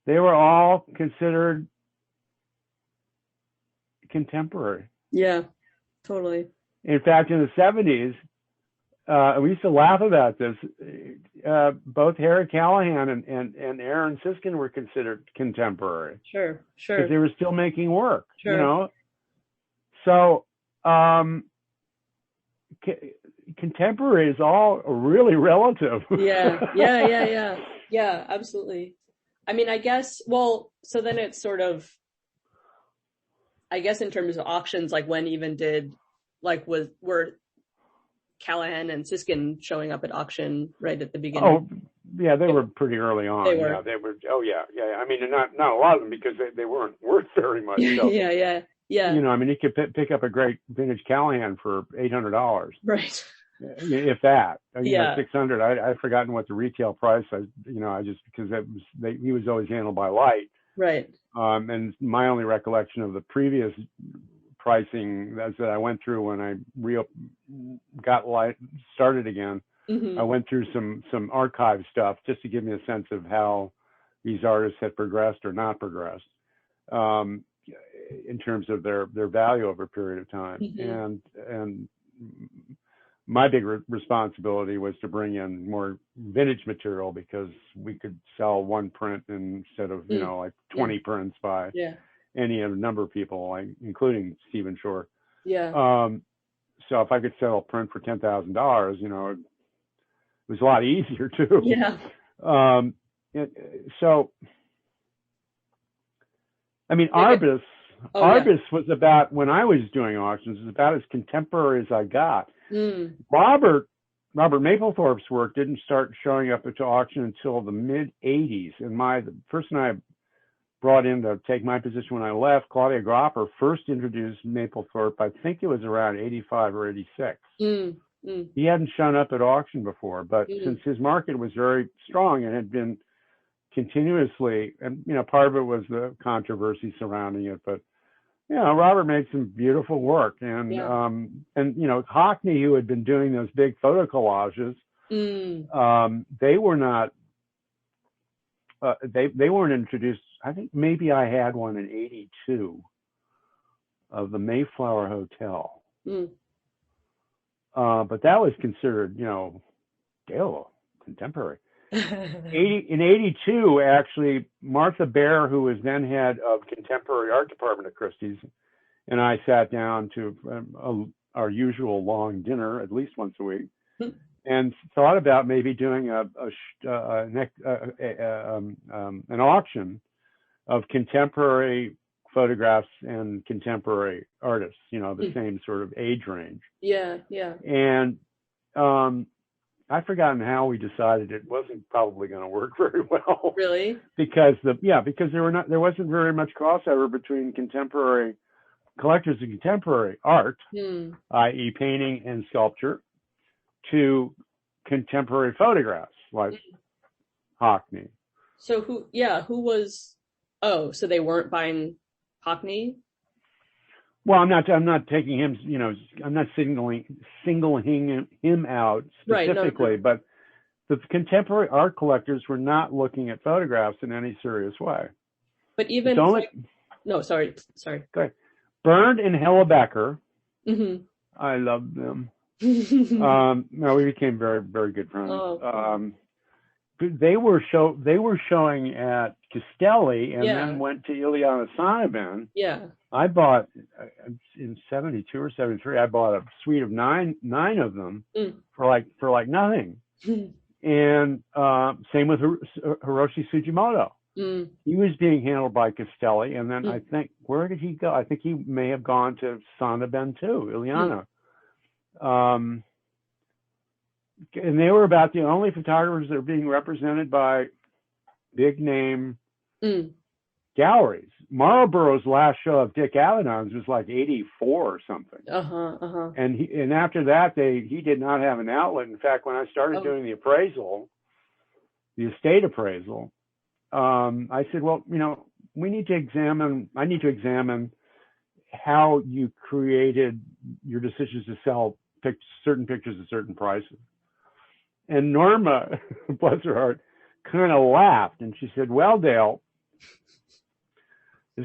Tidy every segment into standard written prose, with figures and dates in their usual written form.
they were all considered contemporary. Yeah, totally. In fact, in the 70s, we used to laugh about this. Both Harry Callahan and Aaron Siskin were considered contemporary. Sure, because sure, they were still making work, sure. So contemporary is all really relative. Yeah, absolutely. I mean, I guess, well, so then it's sort of, I guess in terms of auctions, like when even did, like were Callahan and Siskin showing up at auction right at the beginning? Oh, yeah, they were pretty early on. They were. Yeah, they were. Oh, yeah. I mean, not a lot of them because they weren't worth very much. So, yeah. I mean, you could pick up a great vintage Callahan for $800. Right. If that. Yeah. 600. I've forgotten what the retail price. I just because he was always handled by Light. Right. And my only recollection of the previous pricing that I went through when I got Light started again. Mm-hmm. I went through some archive stuff just to give me a sense of how these artists had progressed or not progressed in terms of their value over a period of time. Mm-hmm. And my big responsibility was to bring in more vintage material because we could sell one print instead of like 20 prints by any of a number of people, like including Stephen Shore. Yeah. So if I could sell a print for $10,000, it was a lot easier too. Yeah. So, I mean, Arbus was about, when I was doing auctions, was about as contemporary as I got. Robert Mapplethorpe's work didn't start showing up at auction until the mid '80s, and the person I brought in to take my position when I left, Claudia Gropper, first introduced Mapplethorpe. I think it was around '85 or '86. He hadn't shown up at auction before, but since his market was very strong and had been continuously, and part of it was the controversy surrounding it, but Robert made some beautiful work, and Hockney, who had been doing those big photo collages, they were not, they weren't introduced. I think maybe I had one in '82 of the Mayflower Hotel. But that was considered, contemporary. In '82, actually, Martha Baer, who was then head of contemporary art department at Christie's, and I sat down to our usual long dinner at least once a week, and thought about maybe doing an auction of contemporary photographs and contemporary artists, the same sort of age range. Yeah. And I've forgotten how we decided it wasn't probably going to work very well. Really? Because there wasn't very much crossover between contemporary collectors of contemporary art, i.e. painting and sculpture, to contemporary photographs like Hockney. So who was, so they weren't buying Hockney? Well, I'm not taking him, I'm not singling him out specifically, right, no. But the contemporary art collectors were not looking at photographs in any serious way. But even sorry. Go ahead. Bernd and Hella Becker, I loved them. No, we became very, very good friends. Oh. They were showing at Castelli and then went to Ileana Sonnabend. Yeah. I bought in '72 or '73. I bought a suite of nine of them for like nothing. And same with Hiroshi Sugimoto. He was being handled by Castelli, and then I think, where did he go? I think he may have gone to Sonnabend too, Ileana. And they were about the only photographers that were being represented by big name galleries. Marlborough's last show of Dick Avedon's was like '84 or something. And after that, he did not have an outlet. In fact, when I started doing the appraisal, the estate appraisal, I said, well, I need to examine how you created your decisions to sell certain pictures at certain prices. And Norma, bless her heart, kind of laughed, and she said, well, Dale,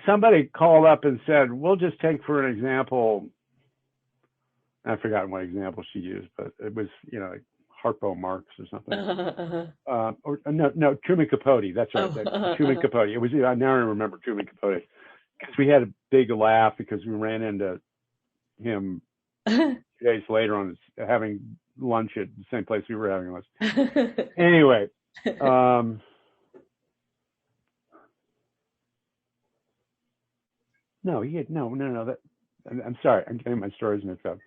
somebody called up and said, we'll just take for an example, I've forgotten what example she used, but it was, like Harpo Marx or something. Or no, Truman Capote. That's right. Truman Capote. It was, I now remember Truman Capote, because we had a big laugh because we ran into him 2 days later on having lunch at the same place we were having lunch. Anyway, no, he had no. That I'm sorry, I'm getting my stories mixed up.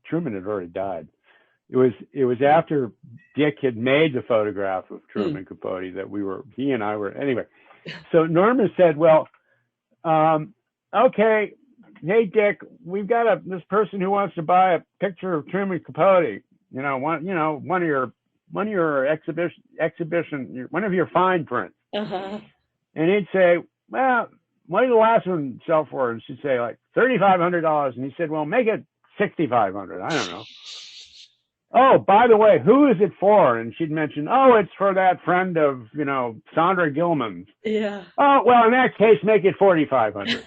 Truman had already died. It was after Dick had made the photograph of Truman Capote that he and I were anyway. So Norma said, "Well, okay, hey Dick, we've got this person who wants to buy a picture of Truman Capote. One of your exhibition, one of your fine prints." And he'd say, "Well, what did the last one sell for?" And she'd say, like $3,500. And he said, "Well, make it $6,500. I don't know. Oh, by the way, who is it for?" And she'd mention, "Oh, it's for that friend of, Sandra Gilman's." Yeah. "Oh, well, in that case, make it $4,500.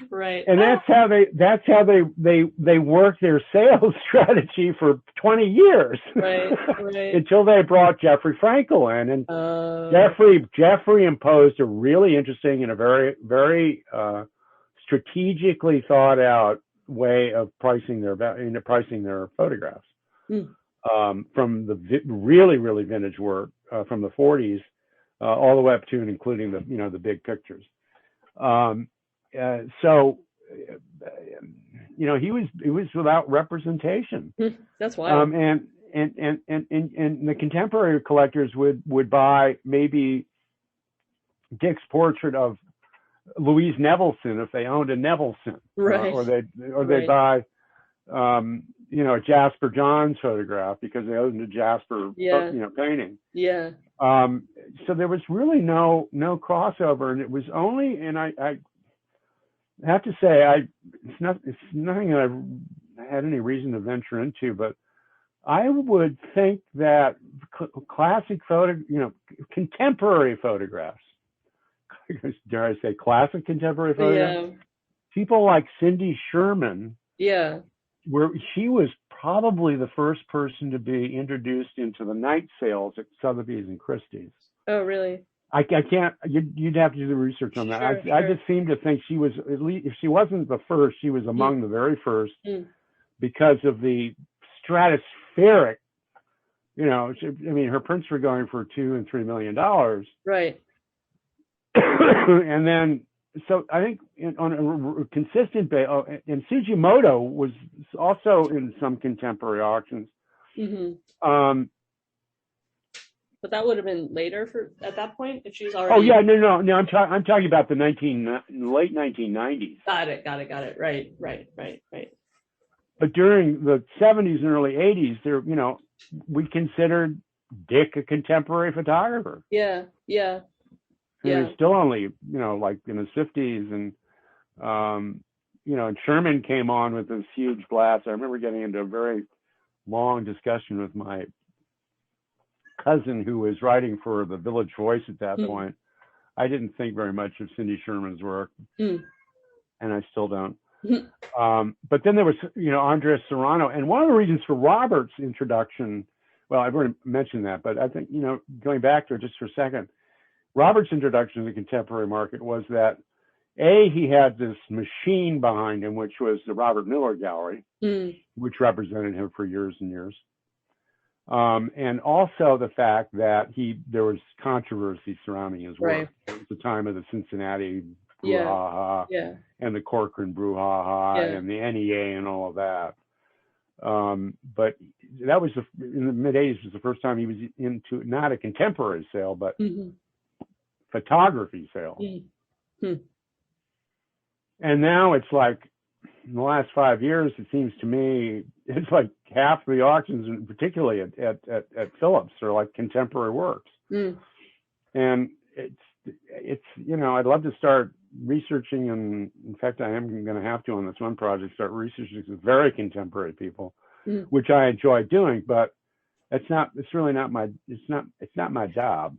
Right. And that's how they work their sales strategy for 20 years. Right. Until they brought Jeffrey Frankel in, and Jeffrey imposed a really interesting and a very, very strategically thought out way of pricing their photographs. From the really, really vintage work from the 40s all the way up to and including the big pictures. So he was without representation. That's wild. And the contemporary collectors would buy maybe Dick's portrait of Louise Nevelson if they owned a Nevelson, right? Or they'd buy Jasper Johns photograph because they owned a Jasper painting. Yeah. So there was really no crossover, and it was only, and I have to say, it's nothing that I've had any reason to venture into, but I would think that classic contemporary photographs, dare I say classic contemporary photographs, people like Cindy Sherman, she was probably the first person to be introduced into the night sales at Sotheby's and Christie's. Oh, really? I can't. You'd have to do the research on that. Sure. I just seem to think she was, at least if she wasn't the first, she was among the very first because of the stratospheric. Her prints were going for $2 and $3 million. Right. And then, so I think on a consistent basis, and Sugimoto was also in some contemporary auctions. But that would have been later at that point if she's already. Oh yeah, no. I'm talking about the late 1990s. Got it. Right. But during the 70s and early 80s, we considered Dick a contemporary photographer. Yeah. He was still only, like in his 50s, and and Sherman came on with this huge blast. I remember getting into a very long discussion with my cousin who was writing for the Village Voice at that point. I didn't think very much of Cindy Sherman's work, and I still don't. But then there was, Andres Serrano, and one of the reasons for Robert's introduction, well, I've already mentioned that, but I think, going back to it just for a second, Robert's introduction to the contemporary market was that, he had this machine behind him, which was the Robert Miller Gallery, which represented him for years and years. And also the fact that there was controversy surrounding his work. Right. It was the time of the Cincinnati brouhaha, and the Corcoran brouhaha, and the NEA and all of that. But that was in the mid 80s was the first time he was into not a contemporary sale, but photography sale. And now it's like, in the last 5 years, it seems to me, it's like half the auctions, and particularly at Phillips, are like contemporary works. And it's I'd love to start researching, and in fact, I am going to have to on this one project start researching some very contemporary people, which I enjoy doing, but it's not my job.